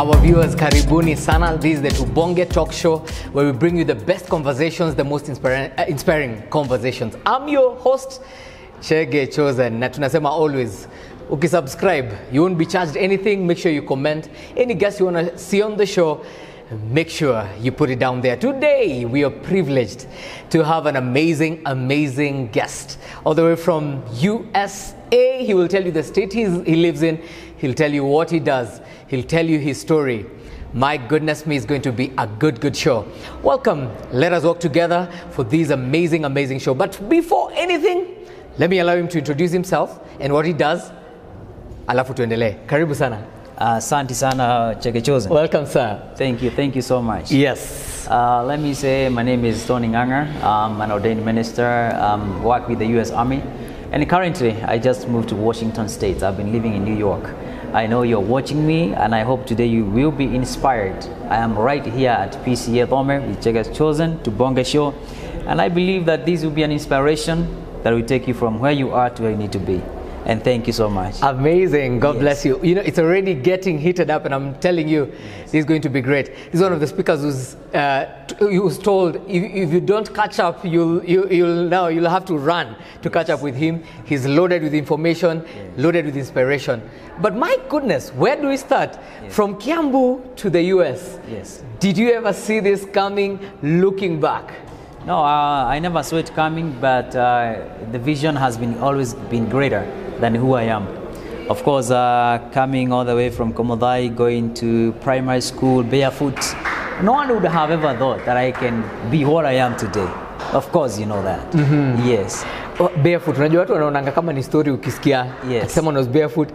Our viewers, karibuni sana. This is the Tubonge talk show where we bring you the best conversations, the most inspiring conversations. I'm your host, Chege Chosen, na tunasema always, ukisubscribe, you won't be charged anything. Make sure you comment. Any guests you want to see on the show, make sure you put it down there. Today, we are privileged to have an amazing guest. All the way from USA. He will tell you the state he lives in. He'll tell you what he does. He'll tell you his story. My goodness me, it's going to be a good show. Welcome. Let us work together for this amazing show. But before anything, let me allow him to introduce himself and what he does. Alafu tuendelee. Karibu sana. Asante sana, Chege Chosen. Welcome, sir. Thank you so much. Yes. Let me say my name is Tony Nganga. I'm an ordained minister, work with the U.S. Army. And currently, I just moved to Washington State. I've been living in New York. I know you're watching me, and I hope today you will be inspired. I am right here at PCA Thome with Chege Chosen, Tubonge show. And I believe that this will be an inspiration that will take you from where you are to where you need to be. And thank you so much. Amazing. God bless you. You know, it's already getting heated up, and I'm telling you, this is going to be great. This is one of the speakers who's told if you don't catch up, you'll have to run to catch up with him. He's loaded with information, loaded with inspiration. But my goodness, where do we start? From Kiambu to the US. Yes. Did you ever see this coming, looking back? No, I never saw it coming, but the vision has always been greater than who I am. Of course, coming all the way from Komodai, going to primary school barefoot, no one would have ever thought that I can be what I am today. Of course, you know that. Mm-hmm. Yes. Barefoot, unajua watu wanaonanga kama ni story ukisikia. Yes. Someone was barefoot.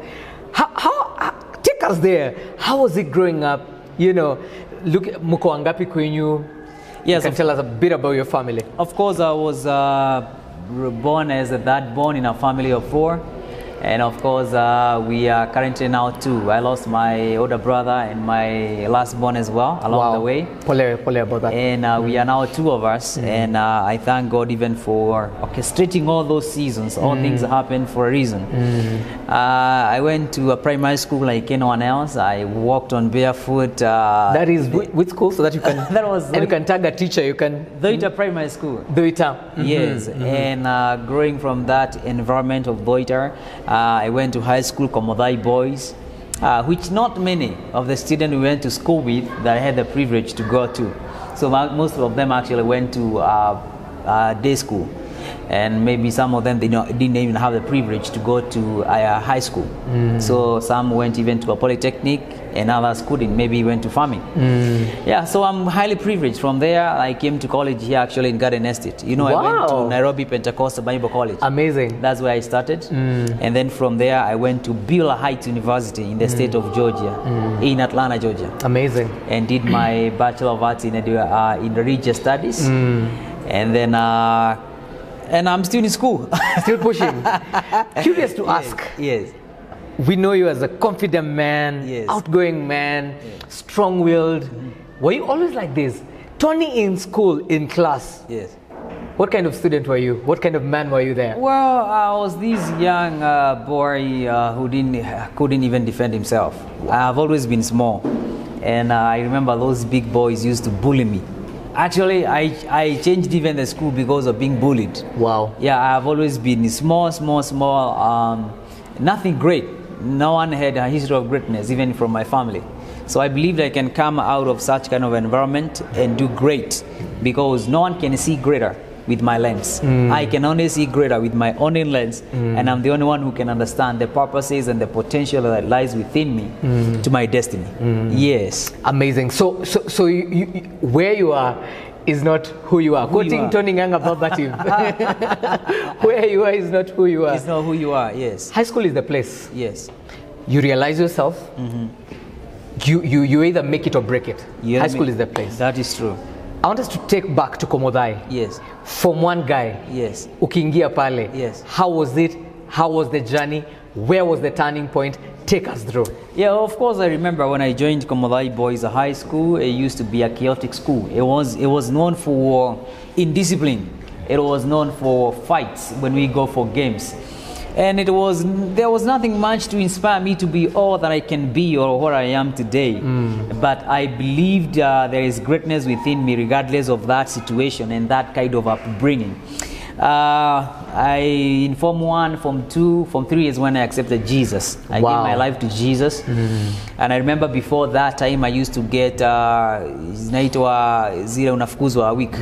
How take us there. How was it growing up? You know, look, muko wangapi kwenyu? Yes, you can tell us a bit about your family. Of course, I was born as a third born in a family of 4. And of course, we are currently now 2. I lost my older brother and my last born as well along the way. Pole about that. And we are now 2 of us. And I thank God even for orchestrating all those seasons. All things happen for a reason. I went to a primary school like anyone else. I walked on barefoot. That is which school, so that you can that was and you can tag a teacher. You can Doita Primary School. Doita. Yes. And growing from that environment of Doita, I went to high school, Komodai Boys, which not many of the students we went to school with that I had the privilege to go to. So most of them actually went to day school. And maybe some of them didn't even have the privilege to go to high school. So some went even to a polytechnic, and others couldn't, maybe went to farming. Yeah, so I'm highly privileged. From there, I came to college here actually in Garden Estate. You know, I went to Nairobi Pentecostal Bible College. Amazing. That's where I started. And then from there, I went to Beulah Heights University in the state of Georgia, in Atlanta, Georgia. Amazing. And did my Bachelor of Arts in Religious Studies. And then and I'm still in school. Still pushing. Curious to ask. Yes. We know you as a confident man, outgoing man, strong-willed. Were you always like this? Tony in school, in class. Yes. What kind of student were you? What kind of man were you there? Well, I was this young boy who couldn't even defend himself. I've always been small. And I remember those big boys used to bully me. Actually, I changed even the school because of being bullied. Wow. Yeah, I've always been small, nothing great. No one had a history of greatness, even from my family. So I believed I can come out of such kind of environment and do great, because no one can see greater with my lens. I can only see greater with my own lens, and I'm the only one who can understand the purposes and the potential that lies within me to my destiny. Yes. Amazing. So you, where you are is not who you are. Quoting Tony Nganga verbatim. Where you are is not who you are. It's not who you are, yes. High school is the place. Yes. You realize yourself. You either make it or break it. High school is the place. That is true. I want us to take back to Komodai. Yes. From one guy. Yes. Ukiingia pale. Yes. How was it? How was the journey? Where was the turning point? Take us through. Yeah, of course I remember when I joined Komodai Boys High School, it used to be a chaotic school. It was known for indiscipline. It was known for fights when we go for games. And there was nothing much to inspire me to be all that I can be or what I am today. But I believed there is greatness within me regardless of that situation and that kind of upbringing. In Form 1, Form 2, Form 3 is when I accepted Jesus. I gave my life to Jesus. And I remember before that time I used to get zinaitwa zile unafukuzwa a week.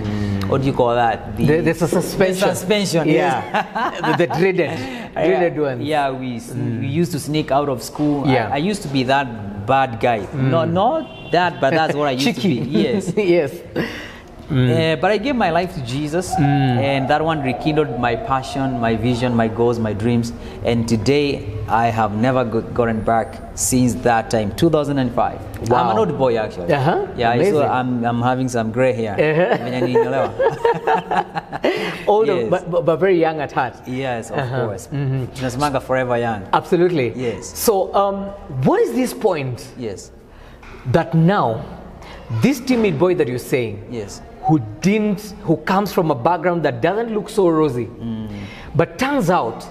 What do you call that? The suspension. The suspension, yeah. the dreaded one. Yeah, we used to sneak out of school. Yeah. I used to be that bad guy. Not that, but that's what I used to be. Yes. Yes. But I gave my life to Jesus, and that one rekindled my passion, my vision, my goals, my dreams. And today, I have never gotten back since that time, 2005. Wow. I'm an old boy, actually. Yeah, amazing. so I'm having some gray hair. Older, Yes. but very young at heart. Yes, of course. Tunasemanga forever young. Absolutely. Yes. So, what is this point Yes. that now, this timid boy that you're saying, Yes. who comes from a background that doesn't look so rosy, but turns out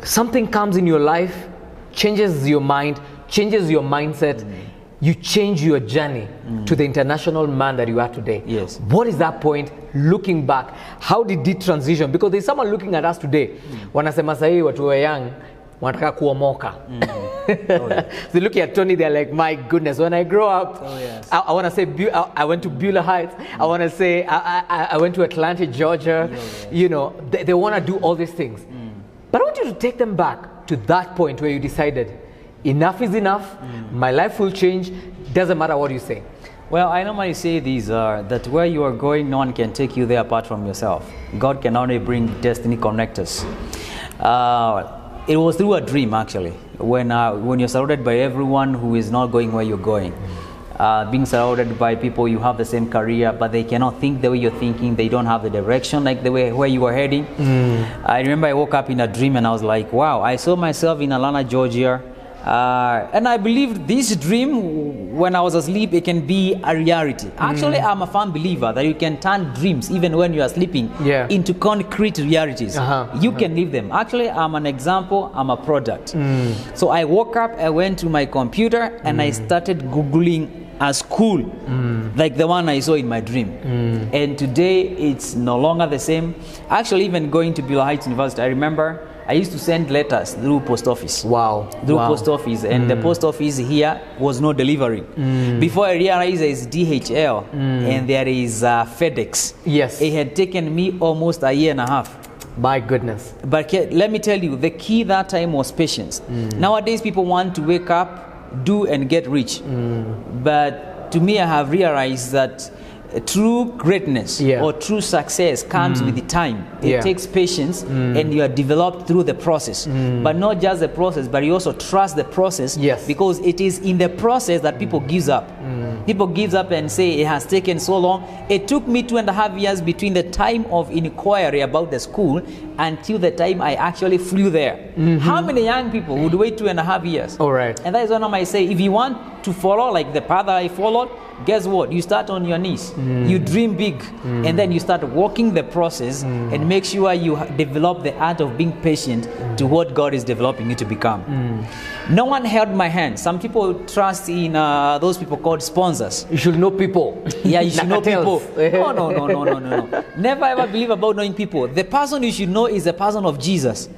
something comes in your life, changes your mind, changes your mindset, you change your journey to the international man that you are today. Yes. What is that point? Looking back, how did it transition? Because there's someone looking at us today, wanasema sahi watu wa young wanataka kuomoka. Oh, yeah. They look at Tony, they're like, my goodness, when I grow up, yes. I want to say, I went to Beulah Heights. I want to say, I went to Atlanta, Georgia. You know, they want to do all these things. But I want you to take them back to that point where you decided, enough is enough, my life will change, doesn't matter what you say. Well, I normally say these that where you are going, no one can take you there apart from yourself. God can only bring destiny connectors. It was through a dream, actually, when you're surrounded by everyone who is not going where you're going. Being surrounded by people, you have the same career, but they cannot think the way you're thinking. They don't have the direction like the way where you are heading. I remember I woke up in a dream and I was like, wow, I saw myself in Atlanta, Georgia. And I believed this dream, when I was asleep, it can be a reality. Actually, I'm a firm believer that you can turn dreams, even when you are sleeping, into concrete realities. You can live them. Actually, I'm an example, I'm a product. So I woke up, I went to my computer, and I started Googling a school like the one I saw in my dream. And today, it's no longer the same. Actually, even going to Beulah Heights University, I remember I used to send letters through post office. Wow. Through post office. And the post office here was no delivery. Before I realized there's DHL and there is FedEx. Yes. It had taken me almost a year and a half. My goodness. But let me tell you, the key that time was patience. Nowadays, people want to wake up, do and get rich. But to me, I have realized that true greatness or true success comes with the time. It takes patience and you are developed through the process. But not just the process, but you also trust the process because it is in the process that people gives up. People gives up and say it has taken so long. It took me 2.5 years between the time of inquiry about the school until the time I actually flew there. How many young people would wait 2.5 years? All right. And that is what I say, if you want to follow like the path that I followed, guess what? You start on your knees. You dream big. And then you start walking the process and make sure you develop the art of being patient to what God is developing you to become. No one held my hand. Some people trust in those people called sponsors. You should know people. Yeah, you should know people. No. Never ever believe about knowing people. The person you should know is the person of Jesus.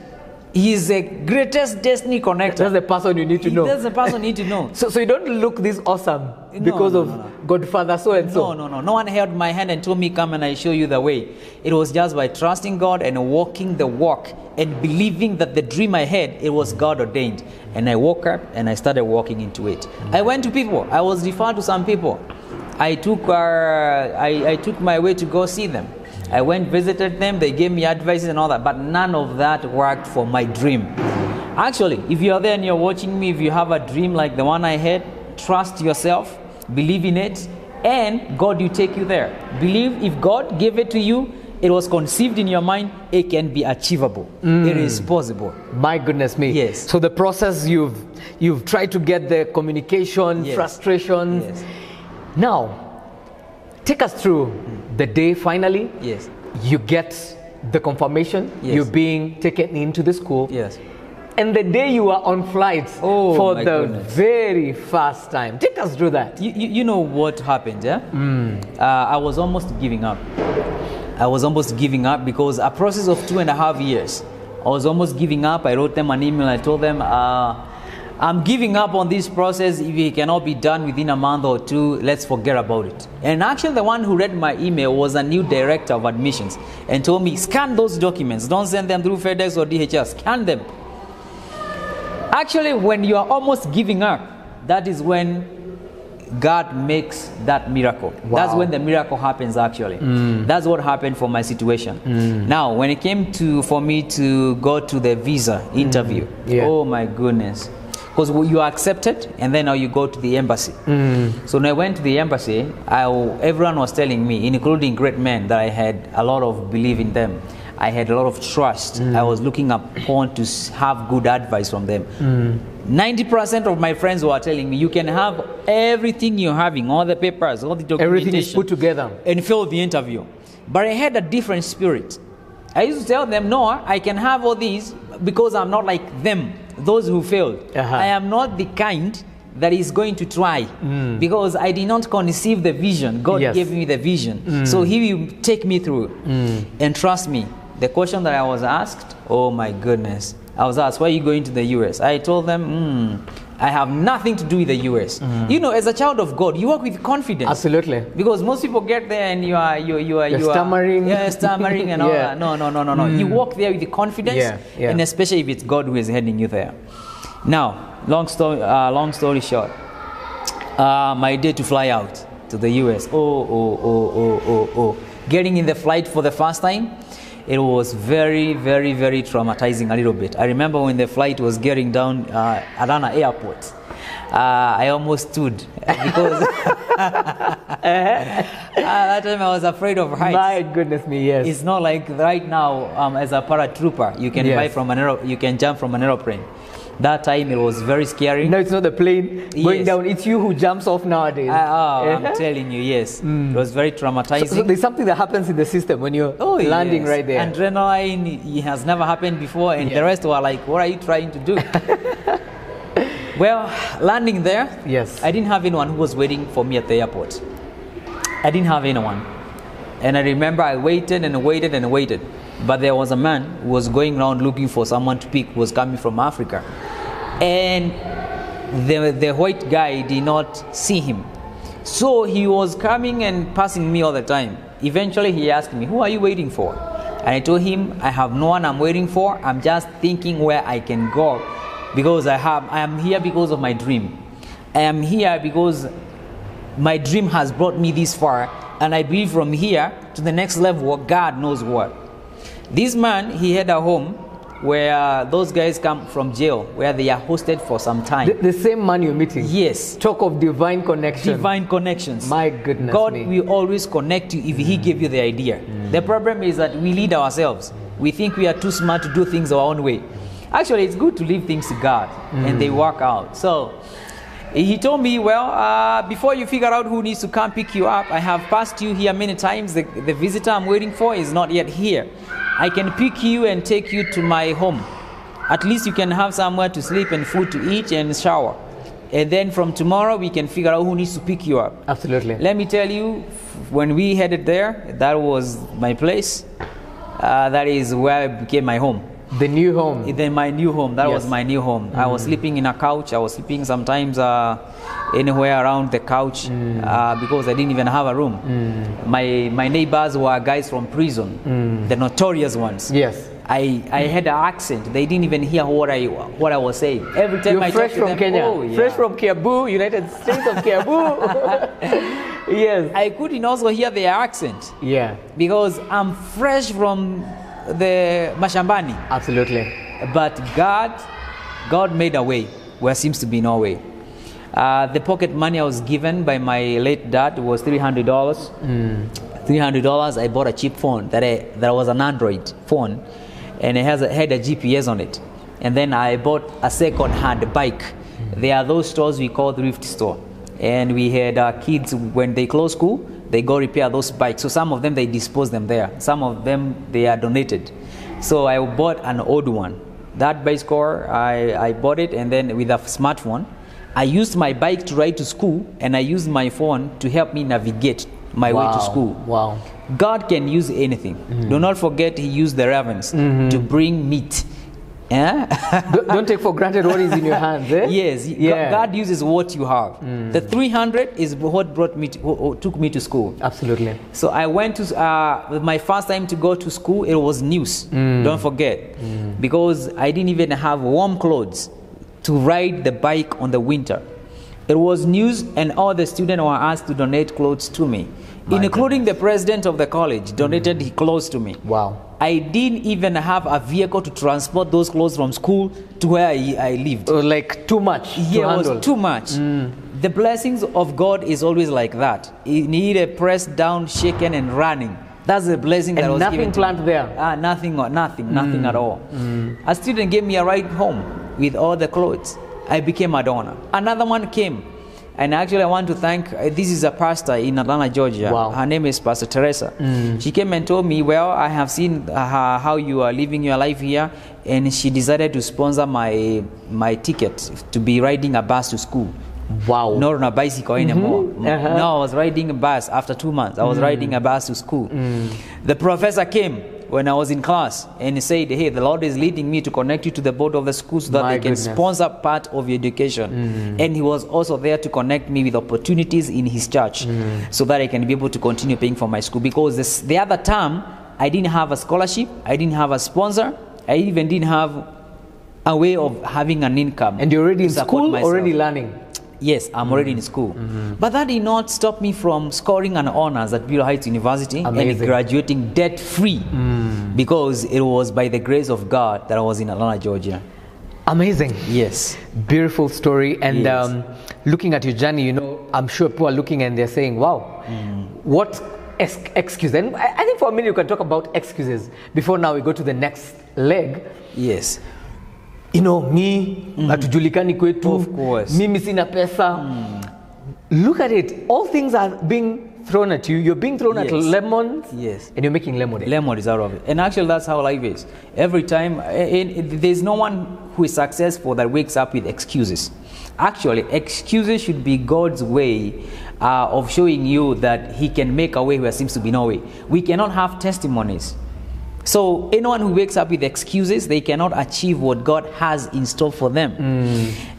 He is the greatest destiny connector. That's the person you need to know. That's the person you need to know. So you don't look this awesome because of Godfather so and so. No. No one held my hand and told me, come and I show you the way. It was just by trusting God and walking the walk and believing that the dream I had, it was God ordained. And I woke up and I started walking into it. I went to people. I was referred to some people. I took my way to go see them. I went, visited them, they gave me advices and all that, but none of that worked for my dream. Actually, if you're there and you're watching me, if you have a dream like the one I had, trust yourself, believe in it, and God will take you there. Believe if God gave it to you, it was conceived in your mind, it can be achievable. It is possible. My goodness me. Yes. So the process, you've tried to get the communication, frustrations. Yes. Now, take us through the day finally. Yes. You get the confirmation, Yes. you being taken into the school, Yes. and the day you were on flight Oh, for my the goodness. very first time. Take us through that. You know what happened, yeah? I was almost giving up. I was almost giving up because a process of 2.5 years, I was almost giving up. I wrote them an email. I told them, I'm giving up on this process. If it cannot be done within a month or two, let's forget about it. And actually, the one who read my email was a new director of admissions and told me, scan those documents. Don't send them through FedEx or DHL. Scan them. Actually, when you are almost giving up, that is when God makes that miracle. Wow. That's when the miracle happens, actually. That's what happened for my situation. Now, when it came for me to go to the visa interview, Yeah. oh my goodness. Because you are accepted, and then now you go to the embassy. So when I went to the embassy, everyone was telling me, including great men, that I had a lot of belief in them. I had a lot of trust. I was looking upon to have good advice from them. 90% of my friends were telling me, you can have everything you're having, all the papers, all the documentation. Everything is put together. And fail the interview. But I had a different spirit. I used to tell them, no, I can have all these because I'm not like them, those who failed. I am not the kind that is going to try because I did not conceive the vision. God gave me the vision. So He will take me through. And trust me, the question that I was asked, oh my goodness. I was asked, why are you going to the US? I told them, I have nothing to do with the US. You know, as a child of God, you work with confidence. Absolutely. Because most people get there and you are stammering. Yeah, stammering and all that. No. You walk there with the confidence, Yeah. and especially if it's God who is heading you there. Now, long story short, my day to fly out to the US. Getting in the flight for the first time, it was very, very, very traumatizing a little bit. I remember when the flight was getting down at Adana Airport, I almost stood because that time I was afraid of heights. My goodness me, yes. It's not like right now as a paratrooper, you can you can jump from an aeroplane. That time it was very scary. No, it's not the plane going down. It's you who jumps off nowadays. I'm telling you, yes. It was very traumatizing. So there's something that happens in the system when you're landing right there. Adrenaline, it has never happened before, and the rest were like, what are you trying to do? Well, landing there, I didn't have anyone who was waiting for me at the airport. I didn't have anyone. And I remember I waited and waited and waited. But there was a man who was going around looking for someone to pick, who was coming from Africa. And the white guy did not see him. So he was coming and passing me all the time. Eventually he asked me, who are you waiting for? And I told him, I have no one I'm waiting for. I'm just thinking where I can go. Because I am here because of my dream. I am here because my dream has brought me this far. And I believe from here to the next level, God knows what. This man, he had a home where those guys come from jail, where they are hosted for some time. The same man you're meeting? Yes. Talk of divine connection. Divine connections. My goodness God me. will always connect you if He gave you the idea. The problem is that we lead ourselves. We think we are too smart to do things our own way. Actually, it's good to leave things to God, and they work out. So he told me, well, before you figure out who needs to come pick you up, I have passed you here many times. The visitor I'm waiting for is not yet here. I can pick you and take you to my home. At least you can have somewhere to sleep and food to eat and shower. And then from tomorrow, we can figure out who needs to pick you up. Absolutely. Let me tell you, when we headed there, that was my place. That is where it became my home. The new home. Then my new home. That was my new home. I was sleeping in a couch. I was sleeping sometimes anywhere around the couch because I didn't even have a room. My neighbors were guys from prison, the notorious ones. Yes. I had an accent. They didn't even hear what I was saying. Every time I fresh talked to from them, Kenya. Fresh from Kiambu, United States of Kiambu. Yes. I couldn't also hear their accent. Yeah. Because I'm fresh from the Mashambani. Absolutely. But God made a way where seems to be no way. The pocket money I was given by my late dad was $300. $300. I bought a cheap phone that was an Android phone, and it had a GPS on it. And then I bought a second-hand bike. There are those stores we call thrift store. And we had kids, when they close school, they go repair those bikes. So some of them, they dispose them there. Some of them, they are donated. So I bought an old one. That bicycle, I bought it, and then with a smartphone, I used my bike to ride to school, and I used my phone to help me navigate my way to school. Wow. God can use anything. Do not forget He used the ravens to bring meat. Don't take for granted what is in your hands. Eh? Yes, God uses what you have. The 300 is what brought me took me to school. Absolutely. So I went to my first time to go to school. It was news. Don't forget, because I didn't even have warm clothes to ride the bike on the winter. It was news, and all the students were asked to donate clothes to me, including the president of the college donated his clothes to me. Wow. I didn't even have a vehicle to transport those clothes from school to where I lived. Like too much. Yeah, it was too much. The blessings of God is always like that. You need a pressed down, shaken, and running. That's the blessing that was given. Nothing planned there. Nothing at all. A student gave me a ride home with all the clothes. I became a donor. Another one came, and actually I want to thank, this is a pastor in Atlanta, Georgia. Wow. Her name is Pastor Teresa. She came and told me, well, I have seen how you are living your life here, and she decided to sponsor my ticket to be riding a bus to school. Wow. Not on a bicycle anymore. No, I was riding a bus after 2 months. I was riding a bus to school. The professor came when I was in class, and he said, hey, the Lord is leading me to connect you to the board of the school so that they can sponsor part of your education. And he was also there to connect me with opportunities in his church so that I can be able to continue paying for my school. Because the other term, I didn't have a scholarship, I didn't have a sponsor, I even didn't have a way of having an income. And you're already in school, already learning. Yes, I'm already in school. But that did not stop me from scoring an honors at Bureau Heights University. Amazing. And graduating debt-free because it was by the grace of God that I was in Atlanta, Georgia. Amazing. Yes. Beautiful story. And looking at your journey, you know, I'm sure people are looking and they're saying, wow, what excuse. And I think for a minute you can talk about excuses before now we go to the next leg. Yes. You know, me, hatujulikani kwetu, of course. Mimi sina pesa. Look at it. All things are being thrown at you. You're being thrown at lemons. Yes. And you're making lemonade. Lemonade is out of it. And actually, that's how life is. Every time, there's no one who is successful that wakes up with excuses. Actually, excuses should be God's way of showing you that He can make a way where there seems to be no way. We cannot have testimonies. So anyone who wakes up with excuses, they cannot achieve what God has in store for them.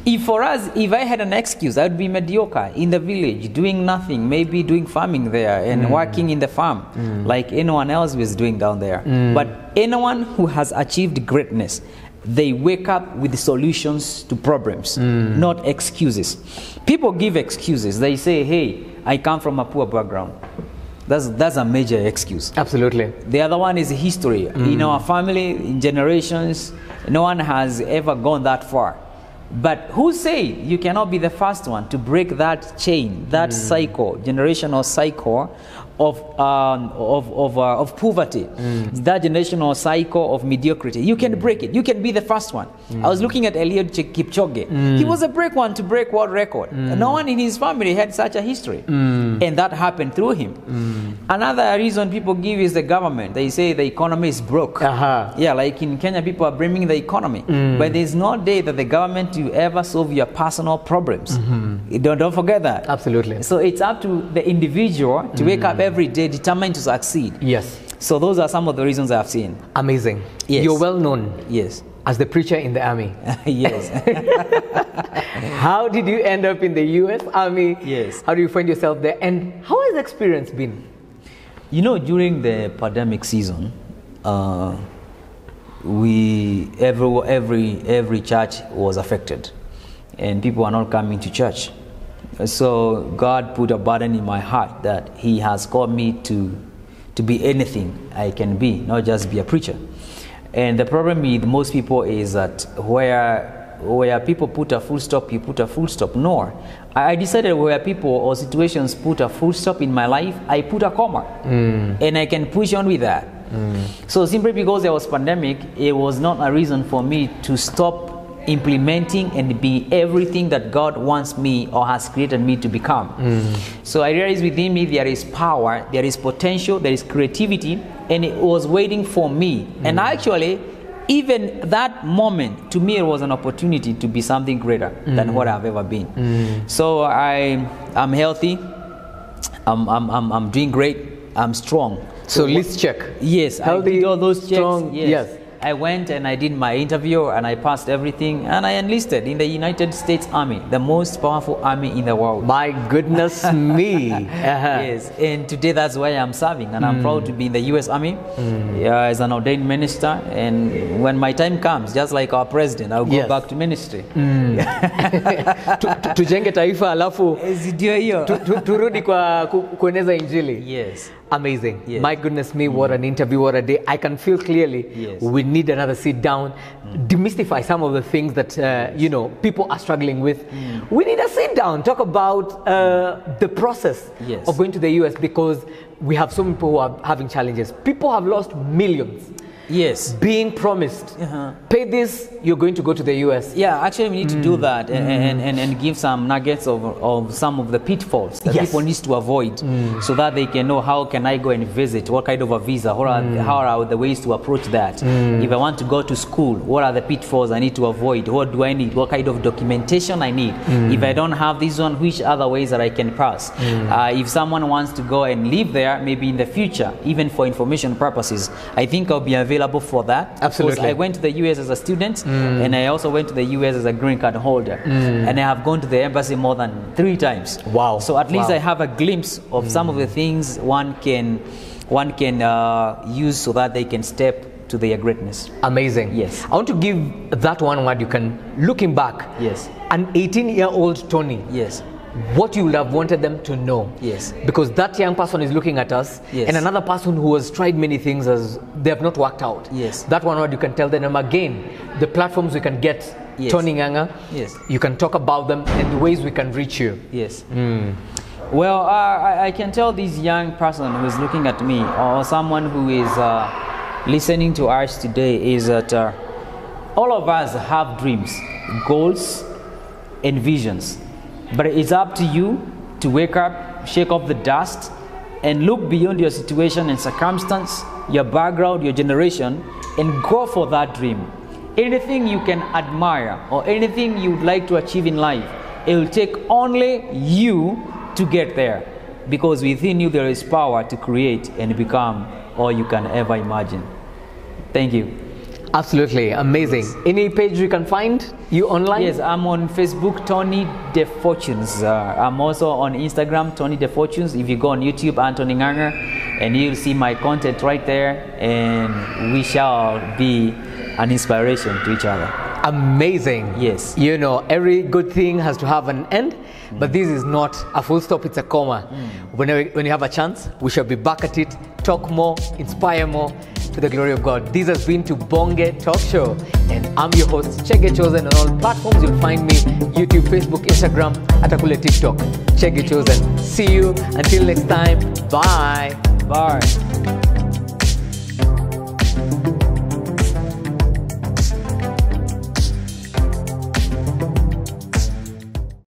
If I had an excuse, I would be mediocre in the village, doing nothing, maybe doing farming there and working in the farm like anyone else was doing down there. But anyone who has achieved greatness, they wake up with solutions to problems, not excuses. People give excuses. They say, hey, I come from a poor background. That's a major excuse. Absolutely. The other one is history. In our family, in generations, no one has ever gone that far. But who say you cannot be the first one to break that chain, that cycle, generational cycle of poverty, that generational cycle of mediocrity? You can break it. You can be the first one. I was looking at Eliud Kipchoge. He was a one to break world record. No one in his family had such a history, and that happened through him. Another reason people give is the government. They say the economy is broke. Yeah, like in Kenya, people are blaming the economy, but there's no day that the government will ever solve your personal problems. Don't forget that. Absolutely. So it's up to the individual to wake up every day determined to succeed. Yes. So those are some of the reasons I've seen. Amazing. Yes. You're well known. Yes. As the preacher in the army. Yes. How did you end up in the U.S. Army? Yes. How do you find yourself there? And how has the experience been? You know, during the pandemic season, every church was affected, and people are not coming to church. So God put a burden in my heart that He has called me to be anything I can be, not just be a preacher. And the problem with most people is that where people put a full stop, you put a full stop. No, I decided where people or situations put a full stop in my life, I put a comma, and I can push on with that. So simply because there was pandemic, it was not a reason for me to stop implementing and be everything that God wants me or has created me to become. So I realized within me there is power, there is potential, there is creativity, and it was waiting for me. And actually, even that moment, to me, it was an opportunity to be something greater than what I've ever been. So I'm healthy, I'm doing great, I'm strong. So let's check. Yes, Healthy, I did all those checks. strong, yes. I went and I did my interview and I passed everything and I enlisted in the United States Army, the most powerful army in the world. My goodness me. Yes, and today that's why I'm serving, and I'm proud to be in the U.S. Army as an ordained minister. And when my time comes, just like our president, I'll go back to ministry. Tujenge taifa alafu Ndio hiyo. turudi kwa kueneza injili. Yes. Amazing. Yes. My goodness me, what an interview, what a day. I can feel clearly we need another sit down, demystify some of the things that, people are struggling with. We need a sit down, talk about the process of going to the US, because we have so many people who are having challenges. People have lost millions. Yes. Being promised, pay this, you're going to go to the US. Yeah, actually we need to do that and give some nuggets of some of the pitfalls that people need to avoid so that they can know how can I go and visit, what kind of a visa, how are the ways to approach that. If I want to go to school, what are the pitfalls I need to avoid, what do I need, what kind of documentation I need. If I don't have this one, which other ways that I can pass. If someone wants to go and live there, maybe in the future, even for information purposes, I think I'll be available for that. Absolutely. Because I went to the US as a student and I also went to the US as a green card holder. And I have gone to the embassy more than 3 times. Wow. So at least I have a glimpse of some of the things one can use so that they can step to their greatness. Amazing. Yes. I want to give that one word you can, looking back. Yes. An 18-year-old Tony. Yes. What you would have wanted them to know. Yes. Because that young person is looking at us, and another person who has tried many things as they have not worked out. Yes. That one word you can tell them again. The platforms we can get Tony Nganga. Yes. You can talk about them and the ways we can reach you. Yes. Well, I can tell this young person who is looking at me, or someone who is listening to us today, is that all of us have dreams, goals, and visions. But it's up to you to wake up, shake off the dust, and look beyond your situation and circumstance, your background, your generation, and go for that dream. Anything you can admire or anything you would like to achieve in life, it will take only you to get there. Because within you there is power to create and become all you can ever imagine. Thank you. Absolutely. Amazing. Any page we can find you online? Yes, I'm on Facebook, Tony De Fortunes. I'm also on Instagram, Tony De Fortunes. If you go on YouTube, Anthony Nganga, and you'll see my content right there, and we shall be an inspiration to each other. Amazing. Yes. Every good thing has to have an end, but this is not a full stop, it's a comma. When you have a chance, we shall be back at it, talk more, inspire more, to the glory of God. This has been Tubonge Talk Show, and I'm your host, Chege Chosen. On all platforms, you'll find me, YouTube, Facebook, Instagram, atakule TikTok. Chege Chosen. See you. Until next time. Bye. Bye.